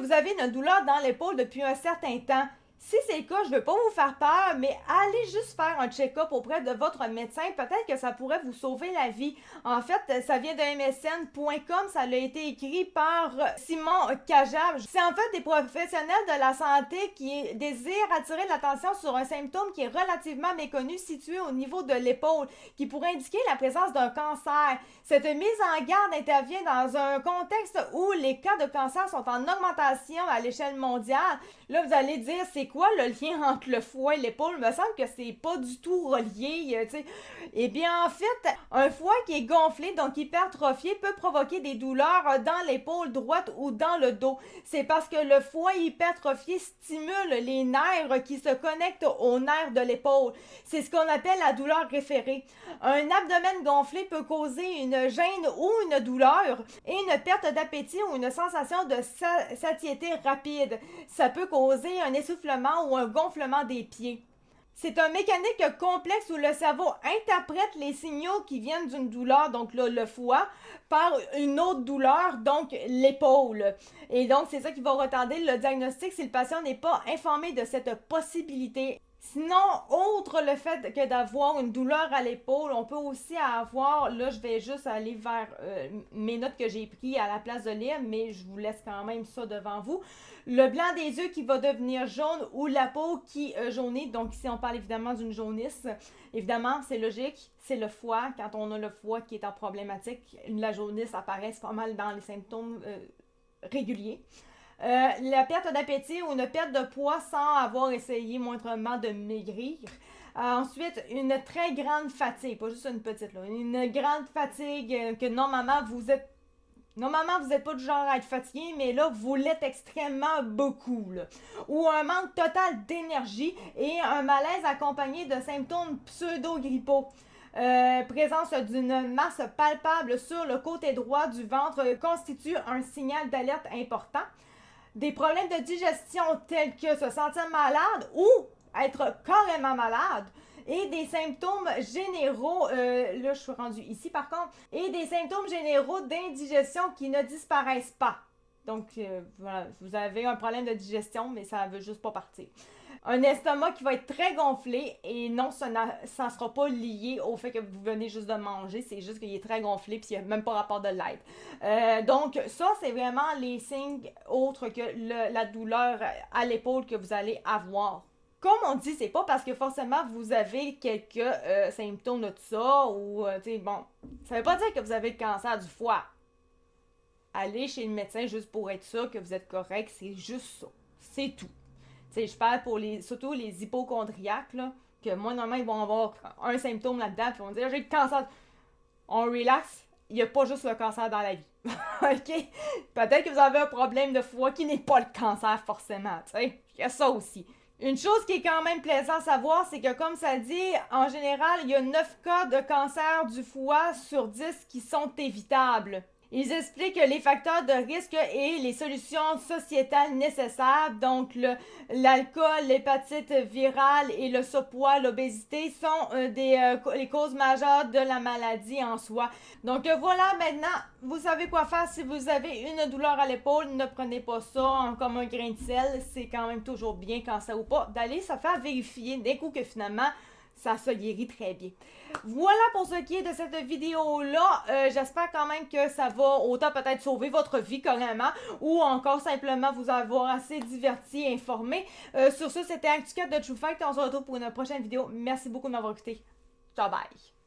vous avez une douleur dans l'épaule depuis un certain temps? Si c'est le cas, je ne veux pas vous faire peur, mais allez juste faire un check-up auprès de votre médecin. Peut-être que ça pourrait vous sauver la vie. En fait, ça vient de msn.com. Ça a été écrit par Simon Cajab. C'est en fait des professionnels de la santé qui désirent attirer l'attention sur un symptôme qui est relativement méconnu situé au niveau de l'épaule, qui pourrait indiquer la présence d'un cancer. Cette mise en garde intervient dans un contexte où les cas de cancer sont en augmentation à l'échelle mondiale. Là, vous allez dire, c'est quoi le lien entre le foie et l'épaule? Il me semble que c'est pas du tout relié, tu sais. Eh bien, en fait, un foie qui est gonflé, donc hypertrophié, peut provoquer des douleurs dans l'épaule droite ou dans le dos. C'est parce que le foie hypertrophié stimule les nerfs qui se connectent aux nerfs de l'épaule. C'est ce qu'on appelle la douleur référée. Un abdomen gonflé peut causer une gêne ou une douleur et une perte d'appétit ou une sensation de satiété rapide. Ça peut causer un essoufflement ou un gonflement des pieds. C'est un mécanique complexe où le cerveau interprète les signaux qui viennent d'une douleur, donc là, le foie, par une autre douleur, donc l'épaule. Et donc, c'est ça qui va retarder le diagnostic si le patient n'est pas informé de cette possibilité. Sinon, outre le fait que d'avoir une douleur à l'épaule, on peut aussi avoir, là je vais juste aller vers mes notes que j'ai prises à la place de lire, mais je vous laisse quand même ça devant vous. Le blanc des yeux qui va devenir jaune ou la peau qui jaunit, donc ici on parle évidemment d'une jaunisse. Évidemment, c'est logique, c'est le foie. Quand on a le foie qui est en problématique, la jaunisse apparaît pas mal dans les symptômes réguliers. La perte d'appétit ou une perte de poids sans avoir essayé moindrement de maigrir. Ensuite, une très grande fatigue, pas juste une petite, là, une grande fatigue que normalement vous êtes pas du genre à être fatigué, mais là, vous l'êtes extrêmement beaucoup. Là. Ou un manque total d'énergie et un malaise accompagné de symptômes pseudo-grippaux. Présence d'une masse palpable sur le côté droit du ventre constitue un signal d'alerte important. Des problèmes de digestion tels que se sentir malade ou être carrément malade et des symptômes généraux, là je suis rendue ici par contre, et des symptômes généraux d'indigestion qui ne disparaissent pas. Donc voilà, vous avez un problème de digestion mais ça ne veut juste pas partir. Un estomac qui va être très gonflé et non, ça ne sera pas lié au fait que vous venez juste de manger, c'est juste qu'il est très gonflé puis il n'y a même pas rapport de l'être. Donc ça, c'est vraiment les signes autres que la douleur à l'épaule que vous allez avoir. Comme on dit, c'est pas parce que forcément vous avez quelques symptômes de tout ça ou, tu sais, bon, ça veut pas dire que vous avez le cancer du foie. Allez chez le médecin juste pour être sûr que vous êtes correct, c'est juste ça. C'est tout. T'sais, je parle pour surtout les hypochondriaques, là, que moi, normalement, ils vont avoir un symptôme là-dedans, puis ils vont dire j'ai le cancer. On relaxe, il n'y a pas juste le cancer dans la vie. OK? Peut-être que vous avez un problème de foie qui n'est pas le cancer forcément, tu sais. Il y a ça aussi. Une chose qui est quand même plaisant à savoir, c'est que comme ça dit, en général, il y a 9 cas de cancer du foie sur 10 qui sont évitables. Ils expliquent les facteurs de risque et les solutions sociétales nécessaires. Donc, l'alcool, l'hépatite virale et le surpoids, l'obésité sont les causes majeures de la maladie en soi. Donc, voilà, maintenant, vous savez quoi faire si vous avez une douleur à l'épaule. Ne prenez pas ça comme un grain de sel. C'est quand même toujours bien, cancer ou pas, d'aller se faire vérifier d'un coup que finalement, ça se guérit très bien. Voilà pour ce qui est de cette vidéo-là. J'espère quand même que ça va autant peut-être sauver votre vie carrément ou encore simplement vous avoir assez diverti et informé. Sur ce, c'était ActuCat de True Fact. On se retrouve pour une prochaine vidéo. Merci beaucoup de m'avoir écouté. Ciao, bye!